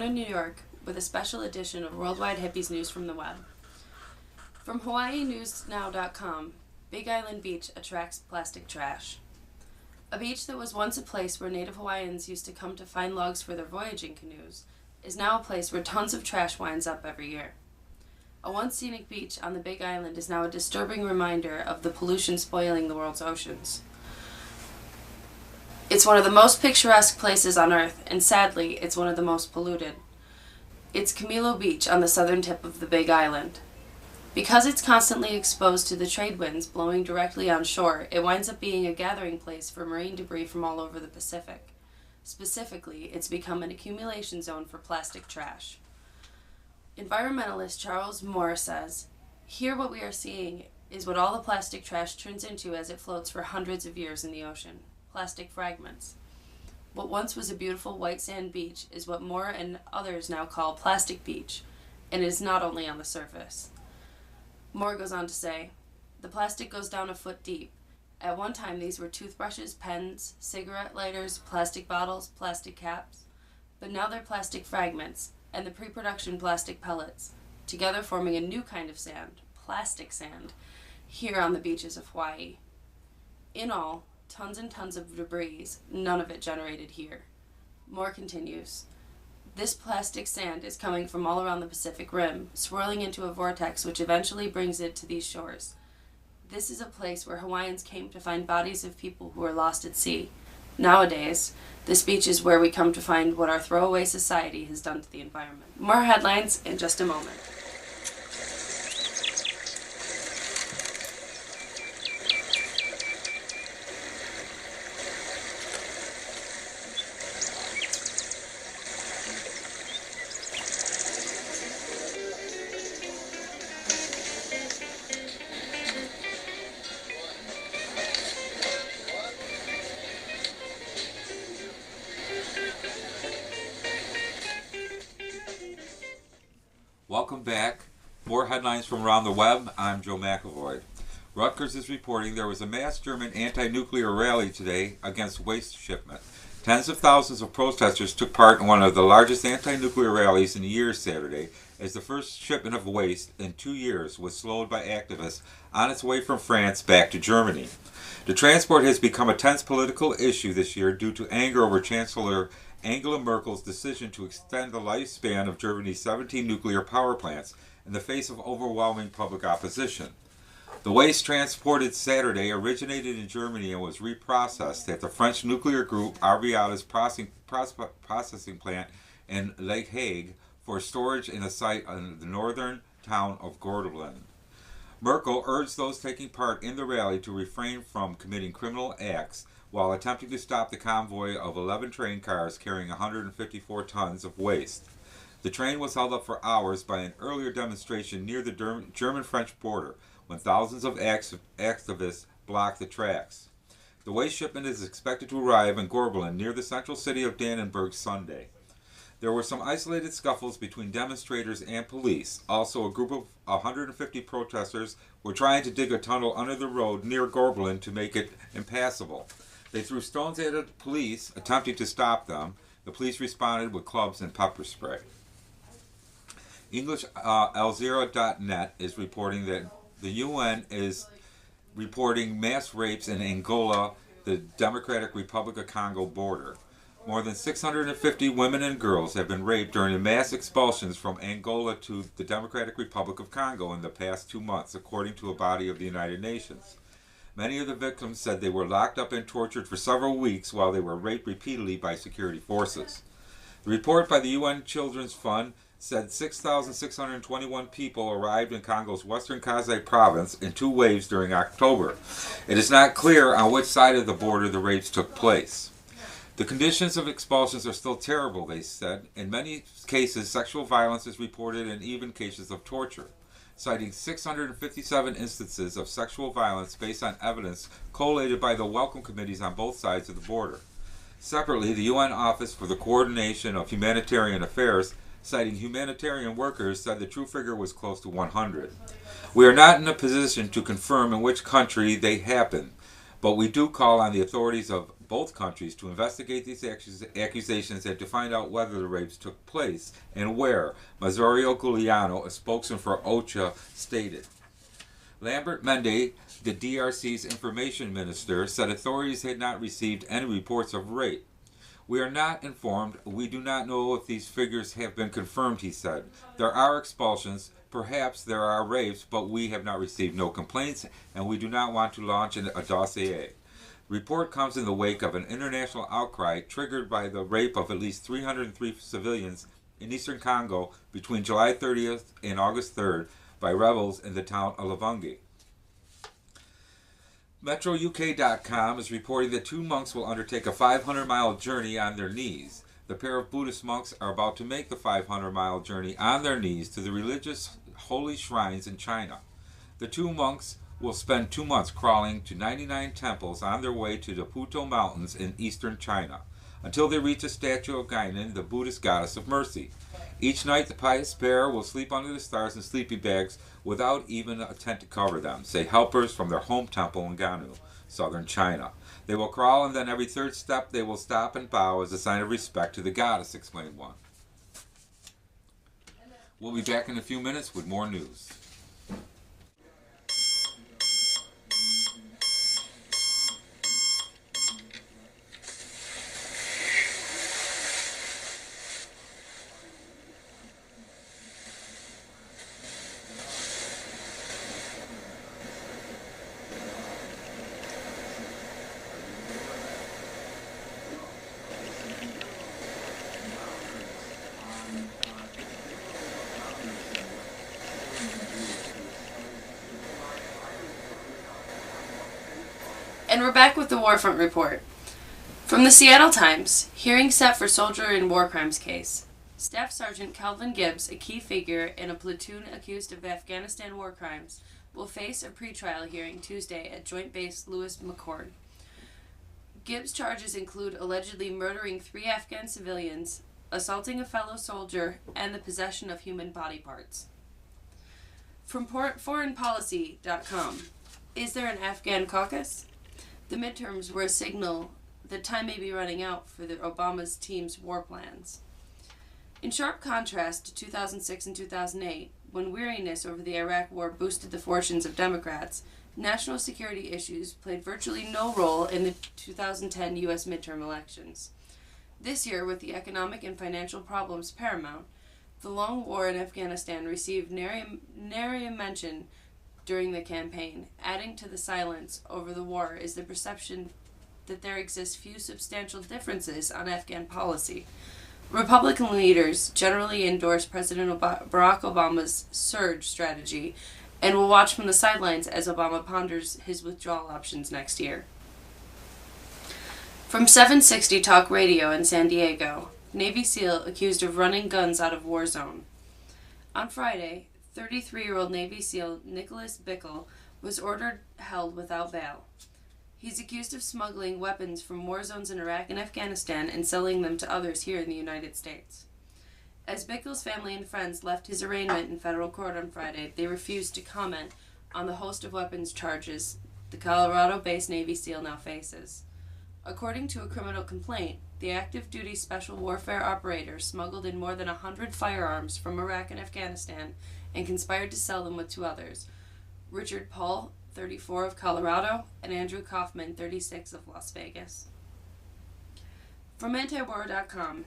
Savannah, New York, with a special edition of Worldwide Hippies News from the Web. From HawaiiNewsNow.com, Big Island Beach attracts plastic trash. A beach that was once a place where Native Hawaiians used to come to find logs for their voyaging canoes is now a place where tons of trash winds up every year. A once scenic beach on the Big Island is now a disturbing reminder of the pollution spoiling the world's oceans. It's one of the most picturesque places on Earth, and sadly, it's one of the most polluted. It's Camilo Beach on the southern tip of the Big Island. Because it's constantly exposed to the trade winds blowing directly on shore, it winds up being a gathering place for marine debris from all over the Pacific. Specifically, it's become an accumulation zone for plastic trash. Environmentalist Charles Moore says, "Here what we are seeing is what all the plastic trash turns into as it floats for hundreds of years in the ocean. Plastic fragments. What once was a beautiful white sand beach is what Moore and others now call Plastic Beach, and it is not only on the surface." Moore goes on to say, "The plastic goes down a foot deep. At one time these were toothbrushes, pens, cigarette lighters, plastic bottles, plastic caps, but now they're plastic fragments and the pre-production plastic pellets, together forming a new kind of sand, plastic sand, here on the beaches of Hawaii. In all, tons and tons of debris, none of it generated here." Moore continues, "This plastic sand is coming from all around the Pacific Rim, swirling into a vortex which eventually brings it to these shores. This is a place where Hawaiians came to find bodies of people who were lost at sea. Nowadays, this beach is where we come to find what our throwaway society has done to the environment." More headlines in just a moment. Welcome back. More headlines from around the web. I'm Joe McEvoy. Rutgers is reporting there was a mass German anti-nuclear rally today against waste shipment. Tens of thousands of protesters took part in one of the largest anti-nuclear rallies in years Saturday, as the first shipment of waste in 2 years was slowed by activists on its way from France back to Germany. The transport has become a tense political issue this year due to anger over Chancellor Angela Merkel's decision to extend the lifespan of Germany's 17 nuclear power plants in the face of overwhelming public opposition. The waste transported Saturday originated in Germany and was reprocessed at the French nuclear group Arviata's processing plant in Lake Hague for storage in a site in the northern town of Gordelin. Merkel urged those taking part in the rally to refrain from committing criminal acts while attempting to stop the convoy of 11 train cars carrying 154 tons of waste. The train was held up for hours by an earlier demonstration near the German-French border when thousands of activists blocked the tracks. The waste shipment is expected to arrive in Gordelin near the central city of Dannenberg Sunday. There were some isolated scuffles between demonstrators and police. Also, a group of 150 protesters were trying to dig a tunnel under the road near Gordelin to make it impassable. They threw stones at the police, attempting to stop them. The police responded with clubs and pepper spray. English Alzira.net is reporting that the UN is reporting mass rapes in Angola, the Democratic Republic of Congo border. More than 650 women and girls have been raped during the mass expulsions from Angola to the Democratic Republic of Congo in the past 2 months, according to a body of the United Nations. Many of the victims said they were locked up and tortured for several weeks while they were raped repeatedly by security forces. The report by the UN Children's Fund said 6,621 people arrived in Congo's western Kasai province in 2 waves during October. It is not clear on which side of the border the rapes took place. The conditions of expulsions are still terrible, they said. In many cases, sexual violence is reported and even cases of torture, citing 657 instances of sexual violence based on evidence collated by the welcome committees on both sides of the border. Separately, the UN Office for the Coordination of Humanitarian Affairs, citing humanitarian workers, said the true figure was close to 100. We are not in a position to confirm in which country they happened, but we do call on the authorities of both countries to investigate these accusations and to find out whether the rapes took place and where, Mazorio Giuliano, a spokesman for OCHA, stated. Lambert Mende, the DRC's information minister, said authorities had not received any reports of rape. We are not informed. We do not know if these figures have been confirmed, he said. There are expulsions. Perhaps there are rapes, but we have not received no complaints, and we do not want to launch a dossier. Report comes in the wake of an international outcry triggered by the rape of at least 303 civilians in eastern Congo between July 30th and August 3rd by rebels in the town of Luvungi. MetroUK.com is reporting that two monks will undertake a 500-mile journey on their knees. The pair of Buddhist monks are about to make the 500-mile journey on their knees to the religious holy shrines in China. The two monks will spend 2 months crawling to 99 temples on their way to the Puto Mountains in eastern China, until they reach a statue of Guinan, the Buddhist goddess of mercy. Each night the pious pair will sleep under the stars in sleeping bags without even a tent to cover them, say helpers from their home temple in Ganu, southern China. They will crawl, and then every third step they will stop and bow as a sign of respect to the goddess, explained one. We'll be back in a few minutes with more news. And we're back with the Warfront Report. From the Seattle Times, hearing set for soldier in war crimes case. Staff Sergeant Calvin Gibbs, a key figure in a platoon accused of Afghanistan war crimes, will face a pretrial hearing Tuesday at Joint Base Lewis McChord. Gibbs' charges include allegedly murdering 3 Afghan civilians, assaulting a fellow soldier, and the possession of human body parts. From foreignpolicy.com, is there an Afghan caucus? The midterms were a signal that time may be running out for the Obama's team's war plans. In sharp contrast to 2006 and 2008, when weariness over the Iraq War boosted the fortunes of Democrats, national security issues played virtually no role in the 2010 U.S. midterm elections. This year, with the economic and financial problems paramount, the long war in Afghanistan received nary a mention during the campaign. Adding to the silence over the war is the perception that there exist few substantial differences on Afghan policy. Republican leaders generally endorse President Barack Obama's surge strategy and will watch from the sidelines as Obama ponders his withdrawal options next year. From 760 Talk Radio in San Diego, Navy SEAL accused of running guns out of war zone. On Friday, 33-year-old Navy SEAL Nicholas Bickle was ordered held without bail. He's accused of smuggling weapons from war zones in Iraq and Afghanistan and selling them to others here in the United States. As Bickle's family and friends left his arraignment in federal court on Friday, they refused to comment on the host of weapons charges the Colorado-based Navy SEAL now faces. According to a criminal complaint, the active duty special warfare operator smuggled in more than 100 firearms from Iraq and Afghanistan and conspired to sell them with 2 others, Richard Paul, 34 of Colorado, and Andrew Kaufman, 36 of Las Vegas. From antiwar.com,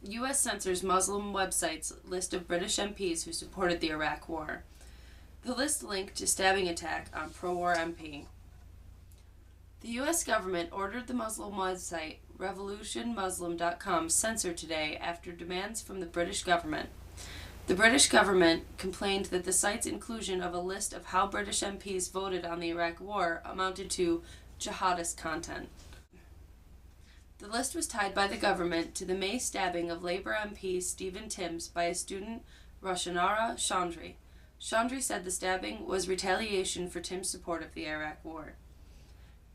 U.S. censors Muslim websites list of British MPs who supported the Iraq War. The list linked to stabbing attack on pro-war MP. The U.S. government ordered the Muslim website revolutionmuslim.com censored today after demands from the British government. The British government complained that the site's inclusion of a list of how British MPs voted on the Iraq War amounted to jihadist content. The list was tied by the government to the May stabbing of Labour MP Stephen Timms by a student, Roshanara Chandri. Chandri said the stabbing was retaliation for Tim's support of the Iraq War.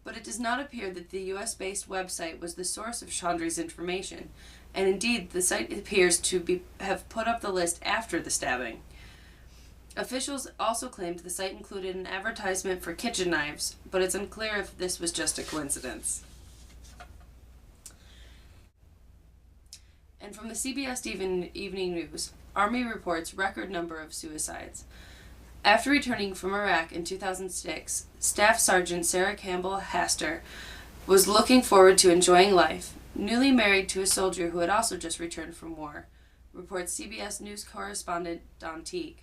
But it does not appear that the U.S.-based website was the source of Chandri's information, and indeed the site appears to have put up the list after the stabbing. Officials also claimed the site included an advertisement for kitchen knives, but it's unclear if this was just a coincidence. And from the CBS Evening News, Army reports record number of suicides. After returning from Iraq in 2006, Staff Sergeant Sarah Campbell Haster was looking forward to enjoying life, newly married to a soldier who had also just returned from war, reports CBS News correspondent Don Teague.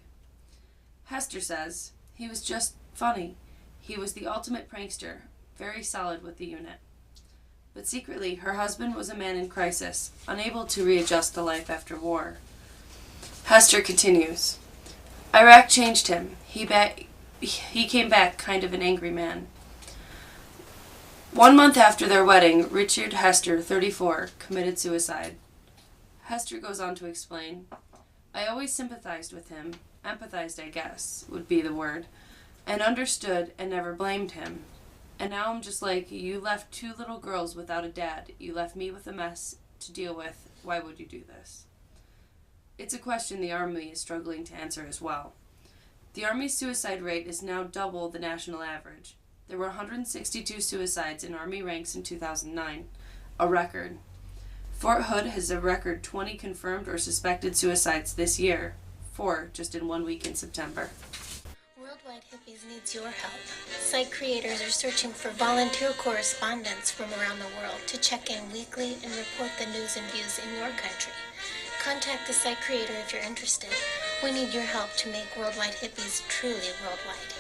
Hester says, "He was just funny. He was the ultimate prankster, very solid with the unit." But secretly, her husband was a man in crisis, unable to readjust to life after war. Hester continues, "Iraq changed him. He came back kind of an angry man." 1 month after their wedding, Richard Hester, 34, committed suicide. Hester goes on to explain, "I always sympathized with him, empathized I guess, would be the word, and understood and never blamed him. And now I'm just like, you left 2 little girls without a dad. You left me with a mess to deal with. Why would you do this?" It's a question the Army is struggling to answer as well. The Army's suicide rate is now double the national average. There were 162 suicides in Army ranks in 2009, a record. Fort Hood has a record 20 confirmed or suspected suicides this year, 4 just in 1 week in September. Worldwide Hippies needs your help. Site creators are searching for volunteer correspondents from around the world to check in weekly and report the news and views in your country. Contact the site creator if you're interested. We need your help to make Worldwide Hippies truly worldwide.